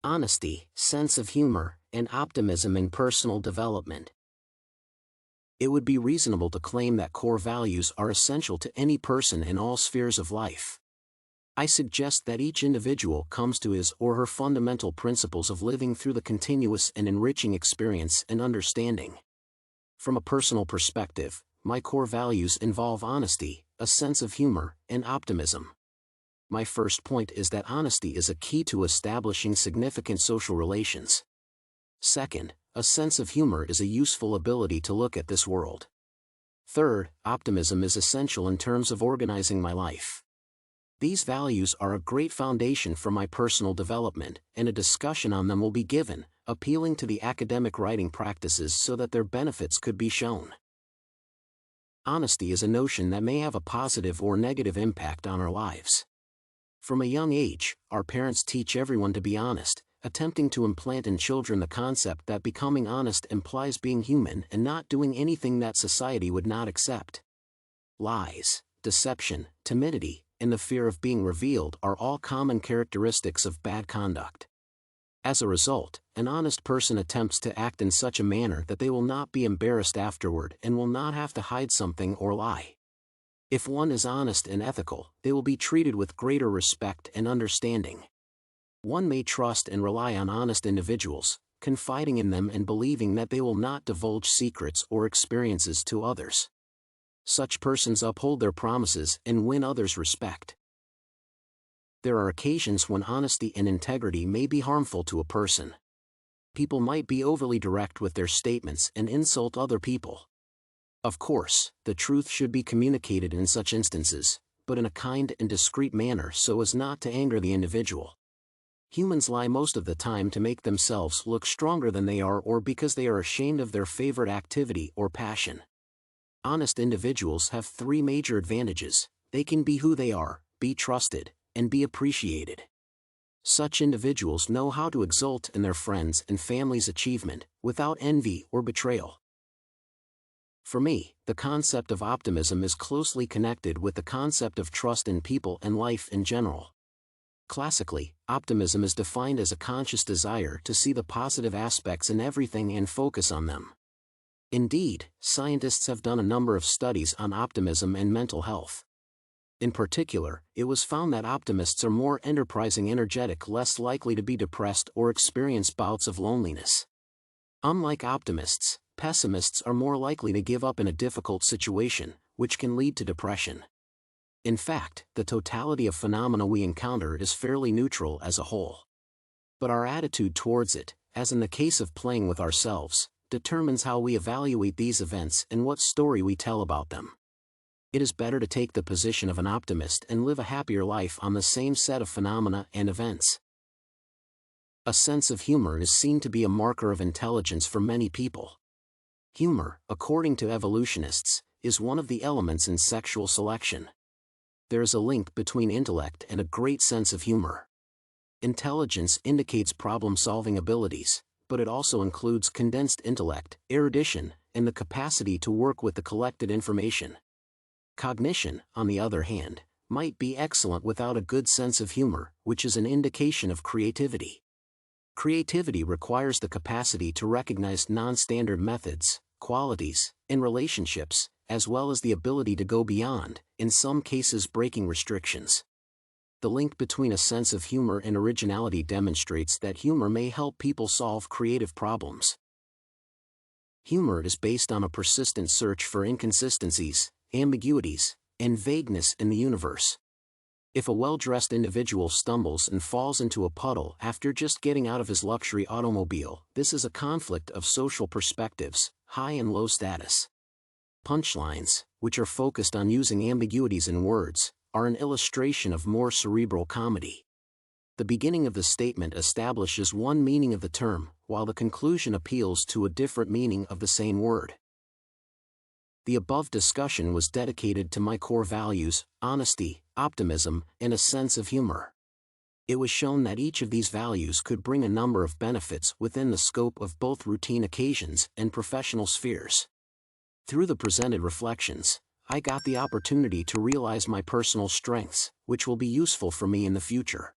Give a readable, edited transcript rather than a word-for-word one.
honesty, sense of humor, and optimism in personal development. It would be reasonable to claim that core values are essential to any person in all spheres of life. I suggest that each individual comes to his or her fundamental principles of living through the continuous and enriching experience and understanding. From a personal perspective, my core values involve honesty, a sense of humor, and optimism. My first point is that honesty is a key to establishing significant social relations. Second, a sense of humor is a useful ability to look at this world. Third, optimism is essential in terms of organizing my life. These values are a great foundation for my personal development, and a discussion on them will be given, appealing to the academic writing practices so that their benefits could be shown. Honesty is a notion that may have a positive or negative impact on our lives. From a young age, our parents teach everyone to be honest, attempting to implant in children the concept that becoming honest implies being human and not doing anything that society would not accept. Lies, deception, timidity, and the fear of being revealed are all common characteristics of bad conduct. As a result, an honest person attempts to act in such a manner that they will not be embarrassed afterward and will not have to hide something or lie. If one is honest and ethical, they will be treated with greater respect and understanding. One may trust and rely on honest individuals, confiding in them and believing that they will not divulge secrets or experiences to others. Such persons uphold their promises and win others' respect. There are occasions when honesty and integrity may be harmful to a person. People might be overly direct with their statements and insult other people. Of course, the truth should be communicated in such instances, but in a kind and discreet manner so as not to anger the individual. Humans lie most of the time to make themselves look stronger than they are or because they are ashamed of their favorite activity or passion. Honest individuals have three major advantages: they can be who they are, be trusted, and be appreciated. Such individuals know how to exult in their friends' and family's achievement, without envy or betrayal. For me, the concept of optimism is closely connected with the concept of trust in people and life in general. Classically, optimism is defined as a conscious desire to see the positive aspects in everything and focus on them. Indeed, scientists have done a number of studies on optimism and mental health. In particular, it was found that optimists are more enterprising, energetic, less likely to be depressed or experience bouts of loneliness. Unlike optimists, pessimists are more likely to give up in a difficult situation, which can lead to depression. In fact, the totality of phenomena we encounter is fairly neutral as a whole. But our attitude towards it, as in the case of playing with ourselves, determines how we evaluate these events and what story we tell about them. It is better to take the position of an optimist and live a happier life on the same set of phenomena and events. A sense of humor is seen to be a marker of intelligence for many people. Humor, according to evolutionists, is one of the elements in sexual selection. There is a link between intellect and a great sense of humor. Intelligence indicates problem-solving abilities, but it also includes condensed intellect, erudition, and the capacity to work with the collected information. Cognition, on the other hand, might be excellent without a good sense of humor, which is an indication of creativity. Creativity requires the capacity to recognize non-standard methods, qualities, and relationships, as well as the ability to go beyond, in some cases breaking restrictions. The link between a sense of humor and originality demonstrates that humor may help people solve creative problems. Humor is based on a persistent search for inconsistencies, ambiguities, and vagueness in the universe. If a well-dressed individual stumbles and falls into a puddle after just getting out of his luxury automobile, this is a conflict of social perspectives, high and low status. Punchlines, which are focused on using ambiguities in words, are an illustration of more cerebral comedy. The beginning of the statement establishes one meaning of the term, while the conclusion appeals to a different meaning of the same word. The above discussion was dedicated to my core values: honesty, optimism, and a sense of humor. It was shown that each of these values could bring a number of benefits within the scope of both routine occasions and professional spheres. Through the presented reflections, I got the opportunity to realize my personal strengths, which will be useful for me in the future.